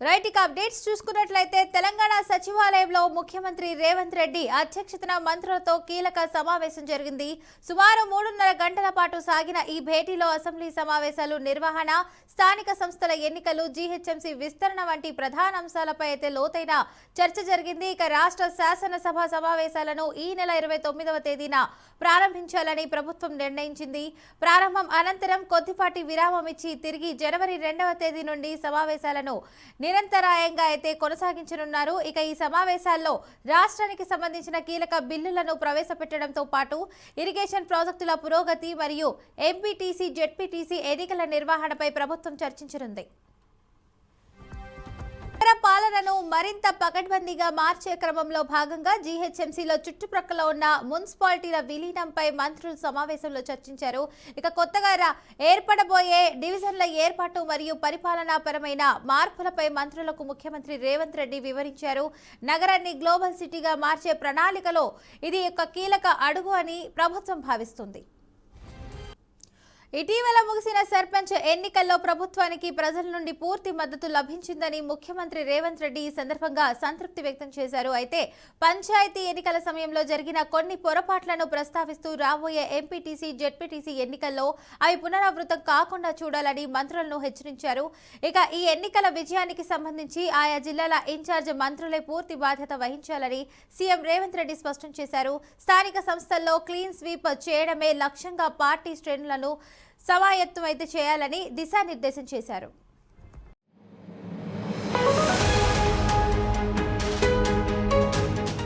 Right ఇక updates చూసుకున్నట్లయితే తెలంగాణ సచివాలయంలో ముఖ్యమంత్రి రేవంత్ రెడ్డి అధ్యక్షతన మంత్రులతో కీలక సమావేశం జరిగింది. సుమారు 3.5 గంటల పాటు సాగిన ఈ భేటీలో అసెంబ్లీ సమావేశాలు నిర్వహణ, స్థానిక సంస్థల ఎన్నికలు, జీహెచ్ఎంసీ విస్తరణ వంటి ప్రధాన అంశాలపై అయితే లోతైన చర్చ జరిగింది. ఇక రాష్ట్ర శాసనసభ సమావేశాలను ఈ నెల 29వ తేదీన ప్రారంభించాలని ప్రభుత్వం నిర్ణయించింది. ప్రారంభం అనంతరం కొద్దిపాటి విరామం ఇచ్చి తిరిగి జనవరి 2వ తేదీ నుండి సమావేశాలను నిరంతరాయంగా అయితే కొనసాగించనున్నారు. ఇక ఈ సమావేశాల్లో రాష్ట్రానికి సంబంధించిన కీలక బిల్లులను ప్రవేశపెట్టడంతో పాటు ఇరిగేషన్ ప్రాజెక్టుల పురోగతి మరియు ఎంపీటీసీ, జెడ్పీటీసీ ఎన్నికల నిర్వహణపై ప్రభుత్వం చర్చించనుంది. పాలనను మరింత పకడ్బందీగా మార్చే క్రమంలో భాగంగా జీహెచ్ఎంసీలో చుట్టుప్రక్కల ఉన్న మున్సిపాలిటీల విలీనంపై మంత్రులు సమావేశంలో చర్చించారు. ఇక కొత్తగా ఏర్పడబోయే డివిజన్ల ఏర్పాటు మరియు పరిపాలనాపరమైన మార్పులపై మంత్రులకు ముఖ్యమంత్రి రేవంత్ రెడ్డి వివరించారు. నగరాన్ని గ్లోబల్ సిటీగా మార్చే ప్రణాళికలో ఇది ఒక కీలక అడుగు అని ప్రభుత్వం భావిస్తుంది. ఇటీవల ముగిసిన సర్పంచ్ ఎన్నికల్లో ప్రభుత్వానికి ప్రజల నుండి పూర్తి మద్దతు లభించిందని ముఖ్యమంత్రి రేవంత్ రెడ్డి ఈ సందర్భంగా సంతృప్తి వ్యక్తం చేశారు. అయితే పంచాయతీ ఎన్నికల సమయంలో జరిగిన కొన్ని పొరపాట్లను ప్రస్తావిస్తూ రాబోయే ఎంపీటీసీ, జెడ్పీటీసీ ఎన్నికల్లో అవి పునరావృతం కాకుండా చూడాలని మంత్రులను హెచ్చరించారు. ఇక ఈ ఎన్నికల విజయానికి సంబంధించి ఆయా జిల్లాల ఇన్ఛార్జ్ మంత్రులే పూర్తి బాధ్యత వహించాలని సీఎం రేవంత్ రెడ్డి స్పష్టం చేశారు. స్థానిక సంస్థల్లో క్లీన్ స్వీప్ చేయడమే లక్ష్యంగా పార్టీ శ్రేణులను సమాయత్తం అయితే చేయాలని దిశానిర్దేశం చేశారు.